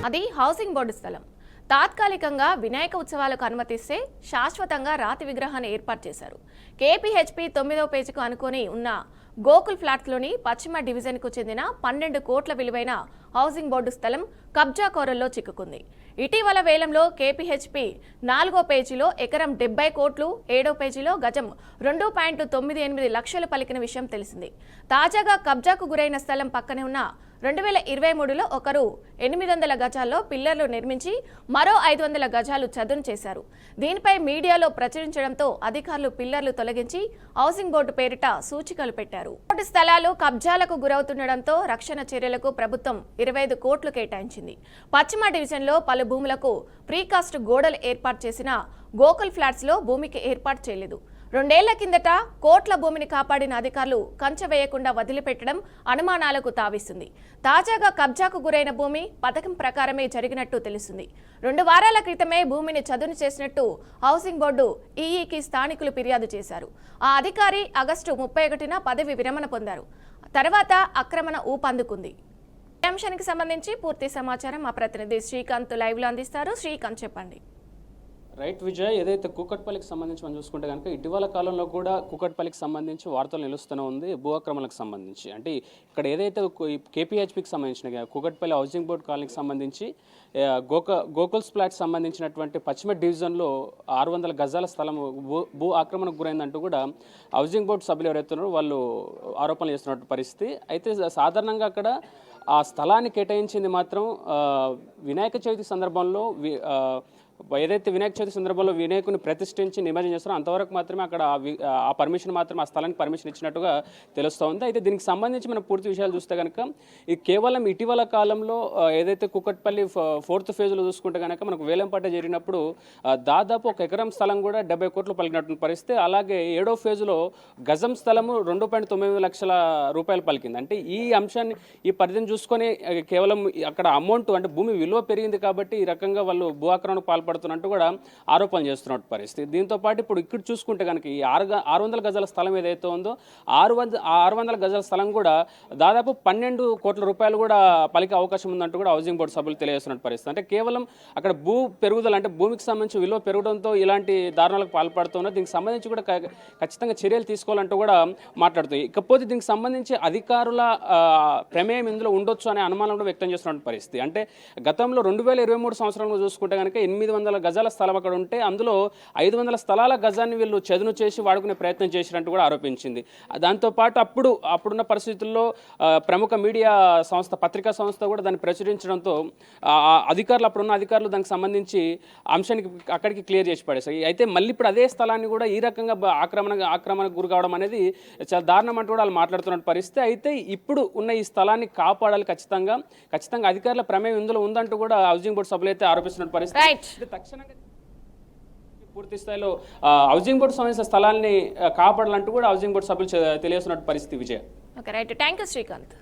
అది housing board స్థలం. తాత్కాలికంగా వినాయక ఉత్సవాలకు అనుమతిస్తే శాశ్వతంగా రాతి విగ్రహాన్ని ఏర్పాటు చేశారు. కేపీహెచ్పీ 9వ పేజీకు అనుకొని ఉన్న గోకుల్ ఫ్లాట్స్లోని పశ్చిమ డివిజన్కు చెందిన 12 కోట్ల విలువైన హౌసింగ్ బోర్డు స్థలం కబ్జా కోరల్లో చిక్కుకుంది. ఇటీవల వేలంలో కేపీహెచ్పీ 4వ పేజీలో ఎకరం 70 కోట్లు, 7వ పేజీలో గజం 2.98 లక్షలు పలికిన విషయం తెలిసింది. తాజాగా కబ్జాకు గురైన స్థలం పక్కనే ఉన్న 2023లో ఒకరు 800 గజాల్లో పిల్లర్లు నిర్మించి మరో 500 గజాలు చదును చేశారు. దీనిపై మీడియాలో ప్రచురించడంతో అధికారులు పిల్లర్లు తొలగించి హౌసింగ్ బోర్డు పేరిట సూచికలు పెట్టారు. కోటి స్థలాలు కబ్జాలకు గురవుతుండటంతో రక్షణ చర్యలకు ప్రభుత్వం 25 కోట్లు కేటాయించింది. పశ్చిమ డివిజన్లో పలు భూములకు ప్రీకాస్ట్ గోడలు ఏర్పాటు చేసిన గోకుల్ ఫ్లాట్స్లో భూమికి ఏర్పాటు చేయలేదు. 2 ఏళ్ల కిందట కోట్ల భూమిని కాపాడిన అధికారులు కంచె వేయకుండా వదిలిపెట్టడం అనుమానాలకు తావిస్తుంది. తాజాగా కబ్జాకు గురైన భూమి పథకం ప్రకారమే జరిగినట్టు తెలుస్తుంది. 2 వారాల క్రితమే భూమిని చదును చేసినట్టు హౌసింగ్ బోర్డు ఈఈకి స్థానికులు ఫిర్యాదు చేశారు. ఆ అధికారి ఆగస్టు 31న పదవి విరమణ పొందారు. తర్వాత ఆక్రమణ ఊపందుకుంది. ఈ అంశానికి సంబంధించి పూర్తి సమాచారం మా ప్రతినిధి శ్రీకాంత్ లైవ్ లో అందిస్తారు. శ్రీకాంత్, చెప్పండి. రైట్ విజయ్, ఏదైతే కూకట్పల్లికి సంబంధించి మనం చూసుకుంటే కనుక ఇటీవల కాలంలో కూడా కూకట్పల్లికి సంబంధించి వార్తలు నిలుస్తూనే ఉంది భూ ఆక్రమణలకు సంబంధించి. అంటే ఇక్కడ ఏదైతే కేపీహెచ్పీకి సంబంధించిన కూకట్పల్లి హౌసింగ్ బోర్డు కాలనీకి సంబంధించి గోకుల్స్ ఫ్లాట్ సంబంధించినటువంటి పశ్చిమ డివిజన్లో 600 గజాల స్థలం భూ ఆక్రమణకు గురైందంటూ కూడా హౌసింగ్ బోర్డు సభ్యులు ఎవరైతున్నారో వాళ్ళు ఆరోపణలు చేస్తున్నటువంటి పరిస్థితి. అయితే సాధారణంగా అక్కడ ఆ స్థలాన్ని కేటాయించింది మాత్రం వినాయక చవితి సందర్భంలో ఏదైతే వినాయక చవితి సందర్భంలో వినాయకుని ప్రతిష్ఠించి నిమజ్జనం చేస్తారో అంతవరకు మాత్రమే అక్కడ ఆ పర్మిషన్ మాత్రం ఆ స్థలానికి పర్మిషన్ ఇచ్చినట్టుగా తెలుస్తోంది. అయితే దీనికి సంబంధించి మనం పూర్తి విషయాలు చూస్తే కనుక ఇది కేవలం ఇటీవల కాలంలో ఏదైతే కూకట్పల్లి 4th ఫేజ్లో చూసుకుంటే కనుక మనకు వేలంపాట జరిగినప్పుడు దాదాపు 1 ఎకరం స్థలం కూడా 70 కోట్లు పలికినటువంటి పరిస్థితి. అలాగే 7వ ఫేజ్లో గజం స్థలము 2.9 లక్షల రూపాయలు పలికింది. అంటే ఈ అంశాన్ని ఈ పరిధిని చూసుకొని కేవలం అక్కడ అమౌంట్ అంటే భూమి విలువ పెరిగింది కాబట్టి ఈ రకంగా వాళ్ళు భూ ఆక్రమణకు పాల్పడుతున్నట్టు కూడా ఆరోపణలు చేస్తున్నట్టు పరిస్థితి. దీంతో పాటు ఇప్పుడు ఇక్కడ చూసుకుంటే కనుక ఈ 600 గజాల స్థలం ఏదైతే ఉందో 600 గజాల స్థలం కూడా దాదాపు 12 కోట్ల రూపాయలు కూడా పలికే అవకాశం ఉందంటూ కూడా హౌసింగ్ బోర్డు సభ్యులు తెలియజేస్తున్న పరిస్థితి. అంటే కేవలం అక్కడ భూ పెరుగుదల అంటే భూమికి సంబంధించి విలువ పెరగడంతో ఇలాంటి దారుణాలకు పాల్పడుతున్నారు. దీనికి సంబంధించి కూడా ఖచ్చితంగా చర్యలు తీసుకోవాలంటూ కూడా మాట్లాడుతుంది. ఇకపోతే దీనికి సంబంధించి అధికారుల ప్రమేయం ఇందులో ఉండొచ్చు అనే అనుమానం కూడా వ్యక్తం చేస్తున్న పరిస్థితి. అంటే గతంలో 2023 సంవత్సరంలో చూసుకుంటే కనుక 800 గజాల స్థలం అక్కడ ఉంటే అందులో 500 స్థలాల గజాన్ని వీళ్ళు చదును చేసి వాడుకునే ప్రయత్నం చేసినట్టు కూడా ఆరోపించింది. దాంతోపాటు అప్పుడున్న పరిస్థితుల్లో ప్రముఖ మీడియా సంస్థ పత్రికా సంస్థ కూడా దాన్ని ప్రచురించడంతో అప్పుడున్న అధికారులు దానికి సంబంధించి అంశానికి అక్కడికి క్లియర్ చేసి పడేసాయి. అయితే మళ్ళీ ఇప్పుడు అదే స్థలాన్ని కూడా ఈ రకంగా ఆక్రమణకు గురి కావడం అనేది చాలా దారుణం అంటూ కూడా వాళ్ళు మాట్లాడుతున్న పరిస్థితి. అయితే ఇప్పుడు ఉన్న ఈ స్థలాన్ని కాపాడాలి, ఖచ్చితంగా అధికారుల ప్రమేయం ఇందులో ఉందంటూ కూడా హౌసింగ్ బోర్డు సభ్యులు అయితే ఆరోపిస్తున్న పరిస్థితి. తక్షణంగా పూర్తి స్థాయిలో హౌసింగ్ బోర్డు సంబంధించిన స్థలాన్ని కాపాడాలంటూ కూడా హౌసింగ్ బోర్డు సభ్యులు తెలియజేస్తున్న పరిస్థితి. Vijaya, okay, right, thank you Srikanth.